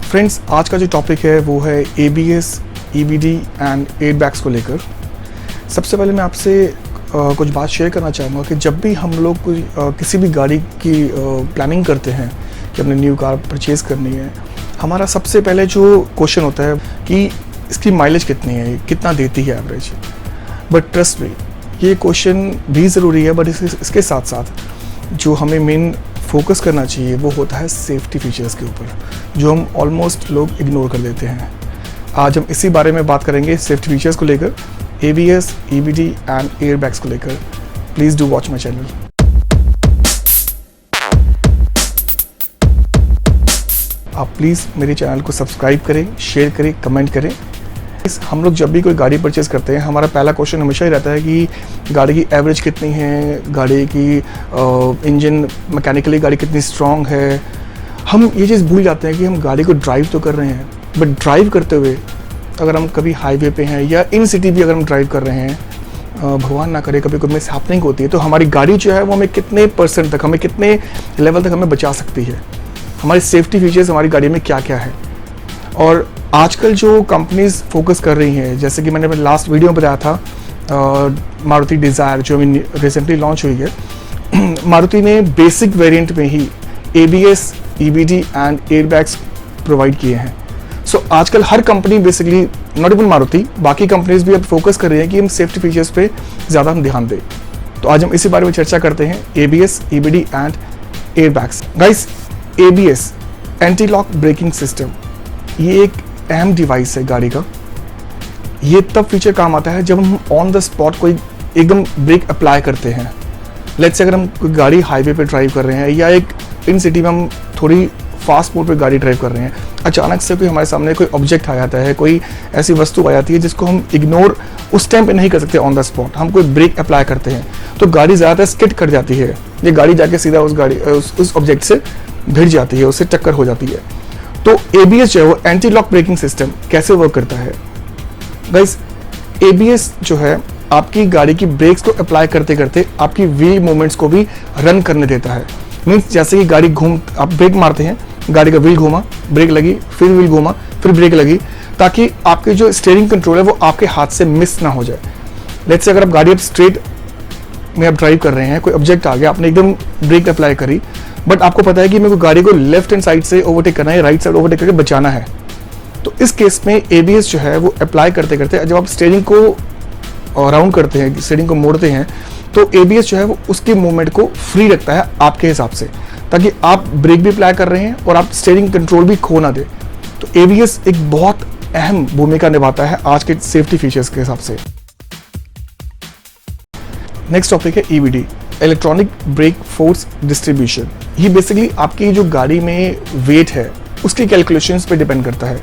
Friends, आज का जो टॉपिक है वो है ABS, EBD एंड एयरबैग्स को लेकर। सबसे पहले मैं आपसे कुछ बात शेयर करना चाहूँगा कि जब भी हम लोग किसी भी गाड़ी की प्लानिंग करते हैं कि हमने न्यू कार परचेज़ करनी है, हमारा सबसे पहले जो क्वेश्चन होता है कि इसकी माइलेज कितनी है, कितना देती है एवरेज। बट ट्रस्ट मी, ये क्वेश्चन भी ज़रूरी है, बट इसके साथ साथ जो हमें मेन फोकस करना चाहिए वो होता है सेफ्टी फीचर्स के ऊपर, जो हम ऑलमोस्ट लोग इग्नोर कर देते हैं। आज हम इसी बारे में बात करेंगे, सेफ्टी फीचर्स को लेकर, ABS, EBD एंड एयरबैग्स को लेकर। Please do watch my channel. आप प्लीज़ मेरे चैनल को सब्सक्राइब करें, शेयर करें, कमेंट करें। हम लोग जब भी कोई गाड़ी परचेज़ करते हैं, हमारा पहला क्वेश्चन हमेशा ही रहता है कि गाड़ी की एवरेज कितनी है, गाड़ी की इंजन मैकेनिकली गाड़ी कितनी स्ट्रॉन्ग है। हम ये चीज़ भूल जाते हैं कि हम गाड़ी को ड्राइव तो कर रहे हैं, बट ड्राइव करते हुए अगर हम कभी हाईवे पे हैं या इन सिटी भी अगर हम ड्राइव कर रहे हैं, भगवान ना करे कभी कोई मिस हैपनिंग होती है, तो हमारी गाड़ी जो है वो हमें कितने परसेंट तक, हमें कितने लेवल तक हमें बचा सकती है। हमारी सेफ्टी फीचर्स हमारी गाड़ी में क्या क्या है। और आजकल जो कंपनीज फोकस कर रही हैं, जैसे कि मैंने अपने लास्ट वीडियो में बताया था, मारुति डिज़ायर जो अभी रिसेंटली लॉन्च हुई है, मारुति ने बेसिक वेरिएंट में ही ABS, EBD and airbags provide किए हैं। सो आजकल हर company basically, not even Maruti, बाकी कंपनीज भी अब फोकस कर रही हैं कि हम सेफ्टी फीचर्स पे ज़्यादा हम ध्यान दें। तो आज हम इसी बारे में चर्चा करते हैं, ABS, EBD and airbags. Guys, ABS anti lock braking system, ये एक अहम डिवाइस है गाड़ी का। ये तब फीचर काम आता है जब हम ऑन द स्पॉट कोई एकदम ब्रेक अप्लाई करते हैं। लेट्स से अगर हम कोई गाड़ी हाईवे पे ड्राइव कर रहे हैं या एक इन सिटी में हम थोड़ी फास्ट मोड पे गाड़ी ड्राइव कर रहे हैं, अचानक से कोई हमारे सामने कोई ऑब्जेक्ट आ जाता है, कोई ऐसी वस्तु आ जाती है जिसको हम इग्नोर उस टाइम पे नहीं कर सकते ऑन द स्पॉट, हम कोई ब्रेक अप्लाई करते हैं तो गाड़ी ज़्यादातर स्किड कर जाती है। ये गाड़ी जाके सीधा उस ऑब्जेक्ट से भिड़ जाती है, उससे टक्कर हो जाती है। तो ABS जो है वो एंटी लॉक ब्रेकिंग सिस्टम कैसे वर्क करता है। गाइस, ABS जो है आपकी गाड़ी की ब्रेक्स को अप्लाई करते करते आपकी व्हील मूवमेंट्स को भी रन करने देता है। मीन्स जैसे कि गाड़ी आप ब्रेक मारते हैं, गाड़ी का व्हील घूमा, ब्रेक लगी, फिर व्हील घूमा, फिर ब्रेक लगी, ताकि आपकी जो स्टीयरिंग कंट्रोल है वो आपके हाथ से मिस ना हो जाए। लेट्स से अगर आप गाड़ी स्ट्रेट में आप ड्राइव कर रहे हैं, कोई ऑब्जेक्ट आ गया, आपने एकदम ब्रेक अप्लाई करी, बट आपको पता है कि मेरे को गाड़ी को लेफ्ट हैंड साइड से ओवरटेक करना है, राइट साइड ओवरटेक करके बचाना है। तो इस केस में ABS जो है वो अप्लाई करते करते जब आप स्टीयरिंग को राउंड करते हैं, स्टीयरिंग को मोड़ते हैं, तो ABS जो है वो उसकी मूवमेंट को फ्री रखता है आपके हिसाब से, ताकि आप ब्रेक भी अप्लाई कर रहे हैं और आप स्टीयरिंग कंट्रोल भी खो ना दे। तो ABS एक बहुत अहम भूमिका निभाता है आज के सेफ्टी फीचर्स के हिसाब से। नेक्स्ट टॉपिक है EBD, electronic brake force distribution. ये बेसिकली आपकी जो गाड़ी में वेट है उसकी कैलकुलेशंस पे डिपेंड करता है।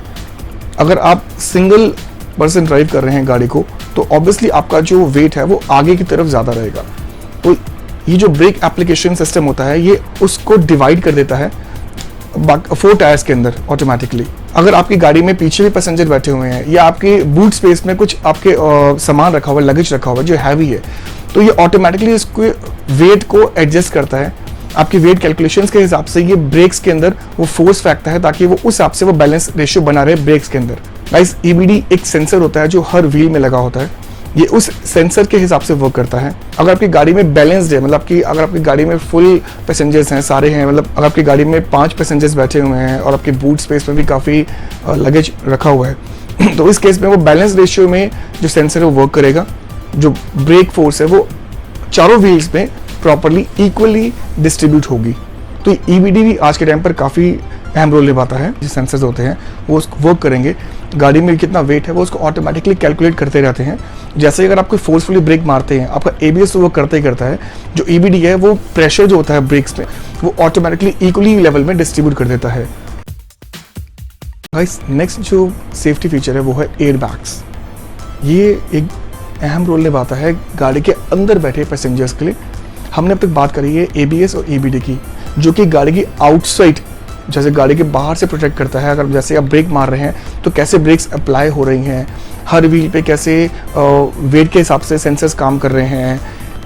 अगर आप सिंगल पर्सन ड्राइव कर रहे हैं गाड़ी को, तो ऑब्वियसली आपका जो वेट है वो आगे की तरफ ज़्यादा रहेगा। तो ये जो ब्रेक एप्लीकेशन सिस्टम होता है ये उसको डिवाइड कर देता है 4 टायर्स के अंदर ऑटोमेटिकली। अगर आपकी गाड़ी में पीछे भी पैसेंजर बैठे हुए हैं या आपके बूट स्पेस में कुछ आपके सामान रखा हुआ, लगेज रखा हुआ जो हैवी है, तो ये ऑटोमेटिकली इसको वेट को एडजस्ट करता है। आपकी वेट कैलकुलेशंस के हिसाब से ये ब्रेक्स के अंदर वो फोर्स फेंकता है, ताकि वो उस हिसाब से वो बैलेंस रेशियो बना रहे ब्रेक्स के अंदर। गाइस, EBD एक सेंसर होता है जो हर व्हील में लगा होता है, ये उस सेंसर के हिसाब से वर्क करता है। अगर आपकी गाड़ी में बैलेंस्ड है, मतलब कि अगर आपकी गाड़ी में फुल पैसेंजर्स हैं, सारे हैं, मतलब अगर आपकी गाड़ी में 5 पैसेंजर्स बैठे हुए हैं और आपके बूट स्पेस में भी काफ़ी लगेज रखा हुआ है, तो इस केस में वो बैलेंस रेशियो में जो सेंसर है वो वर्क करेगा। जो ब्रेक फोर्स है वो चारों व्हील्स में प्रॉपरली इक्वली डिस्ट्रीब्यूट होगी। तो EBD भी आज के टाइम पर काफ़ी अहम रोल निभाता है। जो सेंसर्स होते हैं वो उसको वर्क करेंगे, गाड़ी में कितना वेट है वो उसको ऑटोमेटिकली कैलकुलेट करते रहते हैं। जैसे ही अगर आप कोई फोर्सफुली ब्रेक मारते हैं, आपका ABS तो वो करता ही करता है। जो EBD है वो प्रेशर जो होता है ब्रेक्स में वो ऑटोमेटिकली इक्वली लेवल में डिस्ट्रीब्यूट कर देता है। गाइस, नेक्स्ट जो सेफ्टी फीचर है वो है एयरबैग्स। ये एक अहम रोल निभाता है गाड़ी के अंदर बैठे पैसेंजर्स के लिए। हमने अब तक बात करी है ABS और EBD की, जो कि गाड़ी की आउटसाइड, जैसे गाड़ी के बाहर से प्रोटेक्ट करता है। अगर जैसे आप ब्रेक मार रहे हैं तो कैसे ब्रेक्स अप्लाई हो रही हैं, हर व्हील पे कैसे वेट के हिसाब से सेंसर्स काम कर रहे हैं,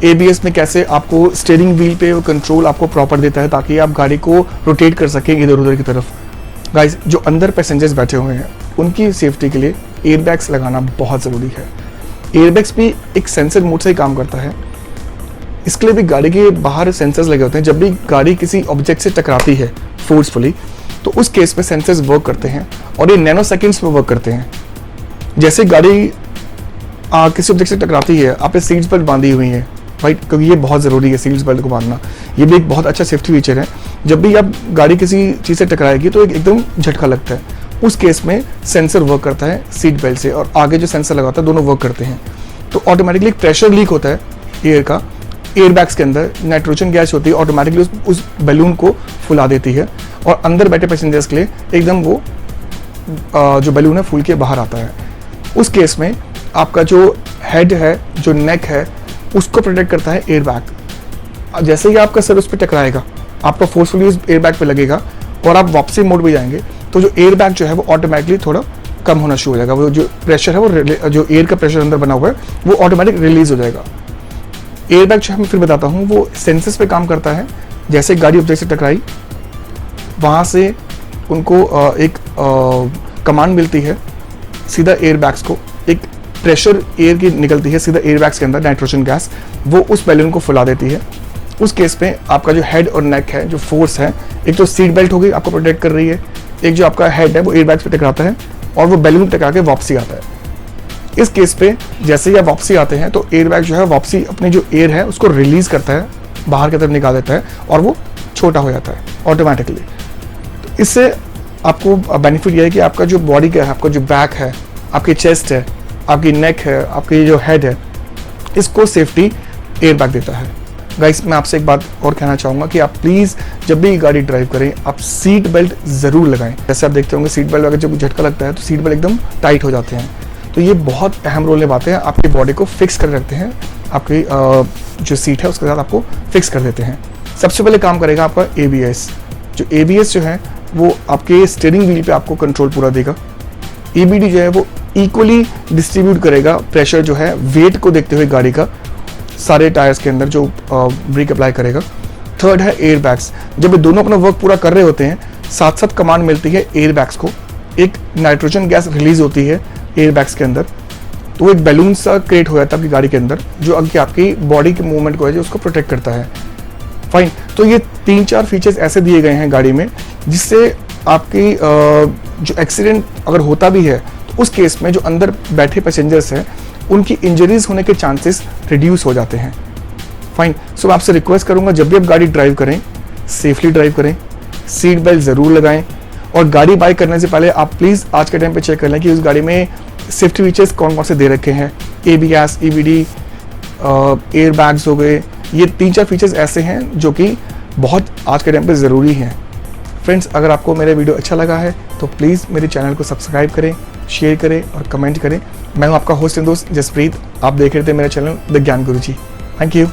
ABS में कैसे आपको स्टीयरिंग व्हील पे कंट्रोल आपको प्रॉपर देता है ताकि आप गाड़ी को रोटेट कर सकें इधर उधर की तरफ। गाइस, जो अंदर पैसेंजर्स बैठे हुए हैं उनकी सेफ्टी के लिए एयरबैग्स लगाना बहुत ज़रूरी है। एयरबैग्स भी एक सेंसर मोड से ही काम करता है। इसके लिए भी गाड़ी के बाहर सेंसर्स लगे होते हैं। जब भी गाड़ी किसी ऑब्जेक्ट से टकराती है फोर्सफुली, तो उस केस में सेंसर्स वर्क करते हैं और ये नैनो सेकेंड्स में वर्क करते हैं। जैसे गाड़ी किसी ऑब्जेक्ट से टकराती है, आपने सीट्स बेल्ट बांधी हुई है राइट, क्योंकि ये बहुत ज़रूरी है सीट्स बेल्ट को बांधना। ये भी एक बहुत अच्छा सेफ्टी फीचर है। जब भी आप गाड़ी किसी चीज़ से टकराएगी तो एकदम झटका लगता है। उस केस में सेंसर वर्क करता है सीट बेल्ट से, और आगे जो सेंसर लगा होता है दोनों वर्क करते हैं। तो ऑटोमेटिकली प्रेशर लीक होता है एयर का, एयरबैग्स के अंदर नाइट्रोजन गैस होती है, ऑटोमेटिकली उस बैलून को फुला देती है और अंदर बैठे पैसेंजर्स के लिए एकदम वो जो बैलून है फूल के बाहर आता है। उस केस में आपका जो हेड है, जो नेक है, उसको प्रोटेक्ट करता है एयरबैग। जैसे ही आपका सर उस पर टकराएगा, आपका फोर्सफुली उस एयरबैग पे लगेगा और आप वापसी मोड पे जाएंगे, तो जो एयरबैग जो है वो ऑटोमेटिकली थोड़ा कम होना शुरू हो जाएगा। वो जो प्रेशर है, वो जो एयर का प्रेशर अंदर बना हुआ है, वो ऑटोमेटिक रिलीज हो जाएगा। एयरबैग जो है मैं फिर बताता हूँ, वो सेंसर्स पे काम करता है। जैसे गाड़ी ऑब्जेक्ट से टकराई, वहाँ से उनको एक कमांड मिलती है सीधा एयरबैग्स को, एक प्रेशर एयर की निकलती है सीधा एयरबैग्स के अंदर, नाइट्रोजन गैस, वो उस बैलून को फुला देती है। उस केस में आपका जो हेड और नेक है, जो फोर्स है, एक तो सीट बेल्ट हो गई आपको प्रोटेक्ट कर रही है, एक जो आपका हेड है वो एयरबैग्स पे टकराता है और वो बैलून टकरा के वापसी आता है। इस केस पे जैसे ही आप वापसी आते हैं तो एयरबैग जो है वापसी अपनी जो एयर है उसको रिलीज करता है, बाहर की तरफ निकाल देता है और वो छोटा हो जाता है ऑटोमेटिकली। तो इससे आपको बेनिफिट यह है कि आपका जो बॉडी का है, आपका जो बैक है, आपकी चेस्ट है, आपकी नेक है, आपकी जो हेड है, इसको सेफ्टी एयरबैग देता है। गाइस, मैं आपसे एक बात और कहना चाहूँगा कि आप प्लीज़ जब भी गाड़ी ड्राइव करें, आप सीट बेल्ट ज़रूर लगाएं। जैसे आप देखते होंगे सीट बेल्ट अगर जब झटका लगता है तो सीट बेल्ट एकदम टाइट हो जाते हैं। तो ये बहुत अहम रोल निभाते हैं, आपकी बॉडी को फिक्स कर रखते हैं, आपकी जो सीट है उसके साथ आपको फिक्स कर देते हैं। सबसे पहले काम करेगा आपका ABS। जो ABS जो है वो आपके स्टीयरिंग व्हील पे आपको कंट्रोल पूरा देगा। EBD जो है वो इक्वली डिस्ट्रीब्यूट करेगा प्रेशर जो है वेट को देखते हुए गाड़ी का सारे टायर्स के अंदर जो ब्रेक अप्लाई करेगा। थर्ड है एयरबैग्स। जब ये दोनों अपना वर्क पूरा कर रहे होते हैं, साथ साथ कमांड मिलती है एयरबैग्स को, एक नाइट्रोजन गैस रिलीज होती है एयरबैग्स के अंदर, तो वो एक बैलून सा क्रिएट हो जाता है आपकी गाड़ी के अंदर, जो आपकी बॉडी के मूवमेंट को है जो उसको प्रोटेक्ट करता है। फाइन, तो ये 3-4 फीचर्स ऐसे दिए गए हैं गाड़ी में जिससे आपकी जो एक्सीडेंट अगर होता भी है तो उस केस में जो अंदर बैठे पैसेंजर्स हैं उनकी इंजरीज होने के चांसेस रिड्यूस हो जाते हैं। फाइन, सो मैं आपसे रिक्वेस्ट करूंगा जब भी आप गाड़ी ड्राइव करें, सेफली ड्राइव करें, सीट बेल्ट ज़रूर लगाएं और गाड़ी बाय करने से पहले आप प्लीज़ आज के टाइम पे चेक कर लें कि उस गाड़ी में सेफ्टी फीचर्स कौन कौन से दे रखे हैं। ABS, EBD, एयर बैग्स हो गए, ये 3-4 फीचर्स ऐसे हैं जो कि बहुत आज के टाइम पे ज़रूरी हैं। फ्रेंड्स, अगर आपको मेरा वीडियो अच्छा लगा है तो प्लीज़ मेरे चैनल को सब्सक्राइब करें, शेयर करें और कमेंट करें। मैं हूं आपका होस्ट एंड दोस्त जसप्रीत। आप देख रहे थे मेरा चैनल द ज्ञान गुरुजी। Thank you.